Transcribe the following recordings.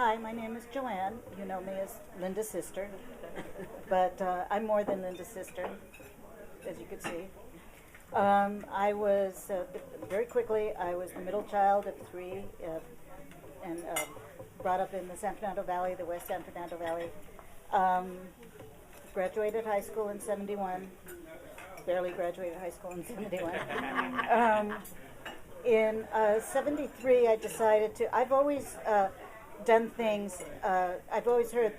Hi, my name is Joanne. You know me as Linda's sister, but I'm more than Linda's sister, as you could see. I was, very quickly, I was the middle child of three and brought up in the San Fernando Valley, the West San Fernando Valley. Graduated high school in 71. Barely graduated high school in 71. In 73, I decided to, I've always done things, I've always heard,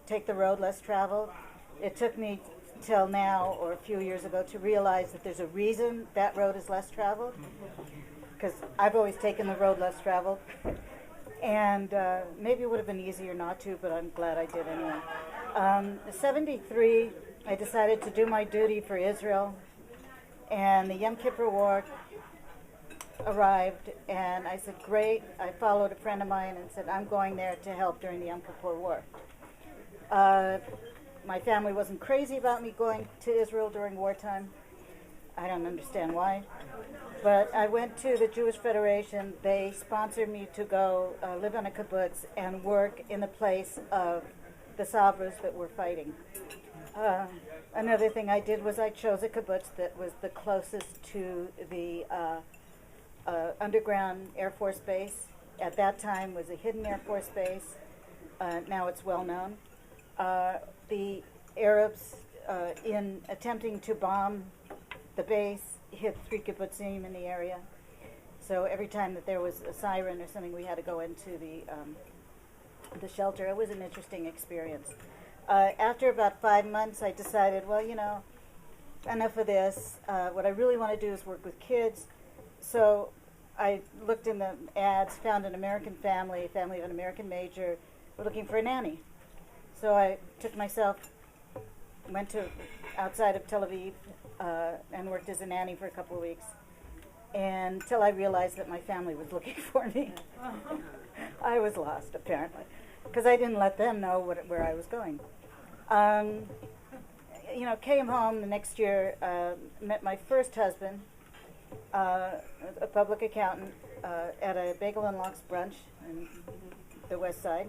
take the road less traveled. It took me till now, or a few years ago, to realize that there's a reason that road is less traveled, because I've always taken the road less traveled. And maybe it would have been easier not to, but I'm glad I did anyway. 73, I decided to do my duty for Israel, and the Yom Kippur War arrived, and I said, great. I followed a friend of mine and said, I'm going there to help during the Yom Kippur War. My family wasn't crazy about me going to Israel during wartime. I don't understand why. But I went to the Jewish Federation. They sponsored me to go live on a kibbutz and work in the place of the Sabras that were fighting. Another thing I did was I chose a kibbutz that was the closest to the underground Air Force base. At that time was a hidden Air Force base. Now it's well known. The Arabs, in attempting to bomb the base, hit 3 kibbutzim in the area. So every time that there was a siren or something, we had to go into the shelter. It was an interesting experience. After about 5 months, I decided, well, enough of this. What I really want to do is work with kids. So I looked in the ads, found an American family of an American major. We're looking for a nanny. So I took myself, went to outside of Tel Aviv, and worked as a nanny for a couple of weeks, until I realized that my family was looking for me. I was lost, apparently, because I didn't let them know where I was going. Came home the next year, met my first husband, a public accountant, at a Bagel and Lox brunch in the West Side.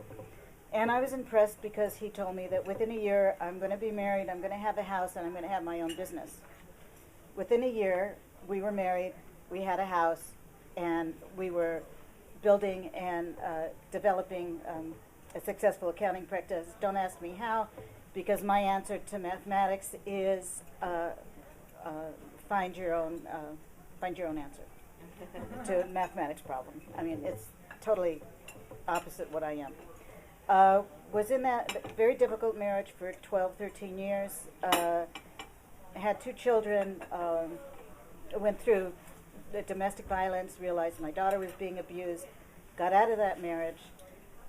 And I was impressed because he told me that within a year I'm going to be married, I'm going to have a house, and I'm going to have my own business. Within a year, we were married, we had a house, and we were building and developing a successful accounting practice. Don't ask me how, because my answer to mathematics is find your own answer to a mathematics problem. I mean, it's totally opposite what I am. Was in that very difficult marriage for 12, 13 years. Had 2 children, went through the domestic violence, realized my daughter was being abused, got out of that marriage,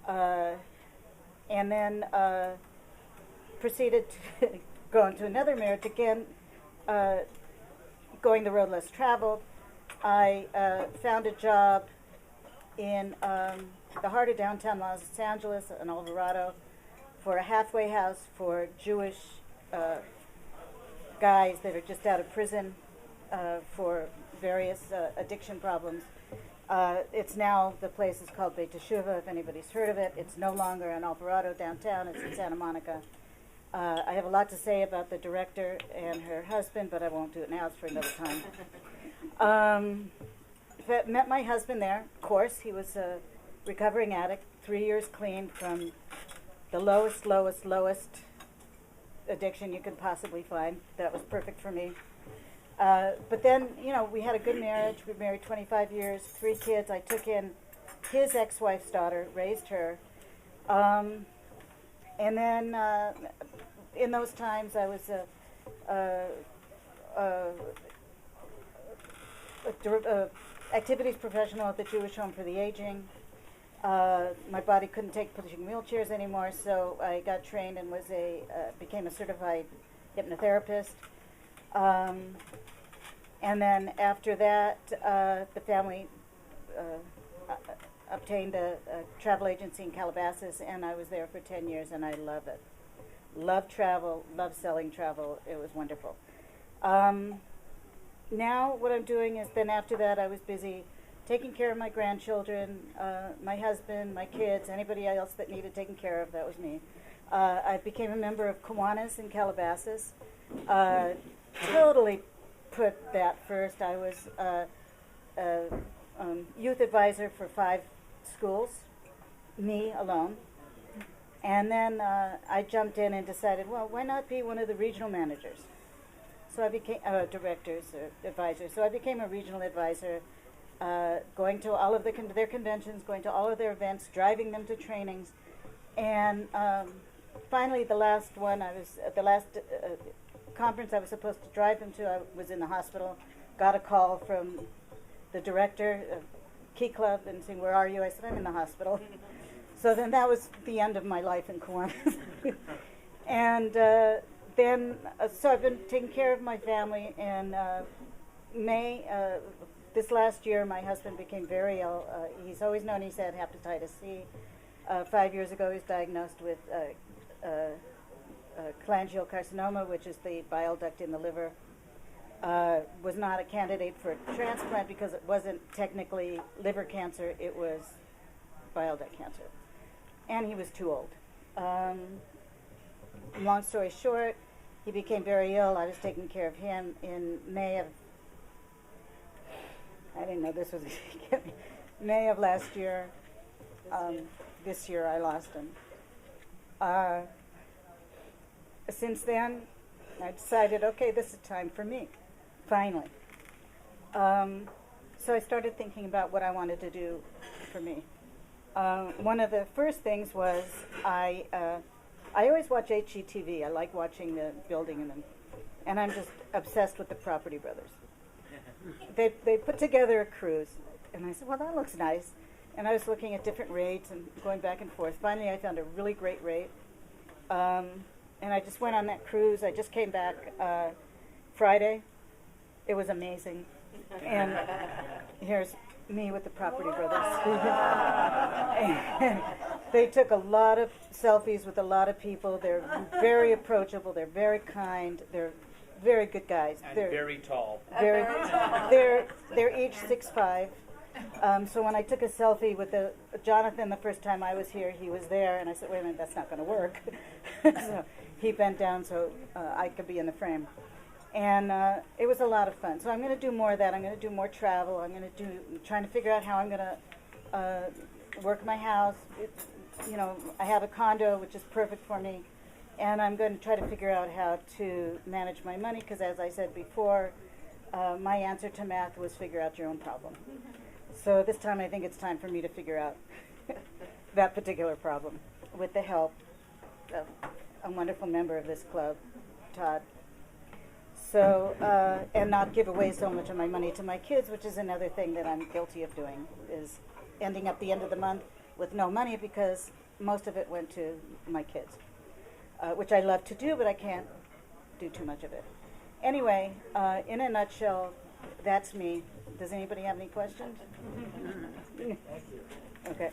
and then proceeded to go into another marriage again, going the road less traveled. I found a job in the heart of downtown Los Angeles, in Alvarado, for a halfway house for Jewish guys that are just out of prison for various addiction problems. It's now, the place is called Beit Teshuvah, if anybody's heard of it. It's no longer in Alvarado downtown, it's in Santa Monica. I have a lot to say about the director and her husband, but I won't do it now, it's for another time. Met my husband there, of course. He was a recovering addict, 3 years clean from the lowest addiction you could possibly find. That was perfect for me. But then, we had a good marriage. We were married 25 years, 3 kids. I took in his ex-wife's daughter, raised her. And then in those times, I was a activities professional at the Jewish Home for the Aging. My body couldn't take pushing wheelchairs anymore, so I got trained and became a certified hypnotherapist. And then after that, the family obtained a travel agency in Calabasas, and I was there for 10 years, and I love it. Love travel, love selling travel. It was wonderful. Now what I'm doing is, then after that I was busy taking care of my grandchildren, my husband, my kids, anybody else that needed taken care of. That was me. I became a member of Kiwanis in Calabasas. Totally put that first. I was youth advisor for 5 schools, me alone. And then I jumped in and decided, well, why not be one of the regional managers? So I became directors or advisors. So I became a regional advisor, going to all of their conventions, going to all of their events, driving them to trainings. And finally, the last one, the last conference I was supposed to drive them to, I was in the hospital, got a call from the director of Key Club and saying, where are you? I said, I'm in the hospital. So then that was the end of my life in Kiwanis. And then, so I've been taking care of my family. In May, this last year, my husband became very ill. He's always known he's had hepatitis C. 5 years ago, he was diagnosed with cholangiocarcinoma, which is the bile duct in the liver. Was not a candidate for transplant because it wasn't technically liver cancer, it was bile duct cancer. And he was too old. Long story short, he became very ill. I was taking care of him in May of, I didn't know this was May of last year. This year I lost him. Since then, I decided, okay, this is time for me, finally. So I started thinking about what I wanted to do for me. One of the first things was I always watch HGTV. I like watching the building and I'm just obsessed with the Property Brothers. They put together a cruise, and I said, well, that looks nice. And I was looking at different rates and going back and forth. Finally, I found a really great rate. And I just went on that cruise. I just came back Friday. It was amazing. And here's me with the Property Brothers. And they took a lot of selfies with a lot of people. They're very approachable. They're very kind. They're very good guys. And they're very tall. They're each 6'5". So when I took a selfie with Jonathan the first time I was here, he was there, and I said, wait a minute, that's not going to work. So he bent down so I could be in the frame. And it was a lot of fun. So I'm going to do more of that. I'm going to do more travel. I'm trying to figure out how I'm going to work my house. I have a condo, which is perfect for me. And I'm going to try to figure out how to manage my money, because as I said before, my answer to math was figure out your own problem. So this time I think it's time for me to figure out that particular problem with the help of a wonderful member of this club, Todd. So, and not give away so much of my money to my kids, which is another thing that I'm guilty of doing, is ending up the end of the month with no money because most of it went to my kids, which I love to do, but I can't do too much of it. Anyway, in a nutshell, that's me. Does anybody have any questions? Okay.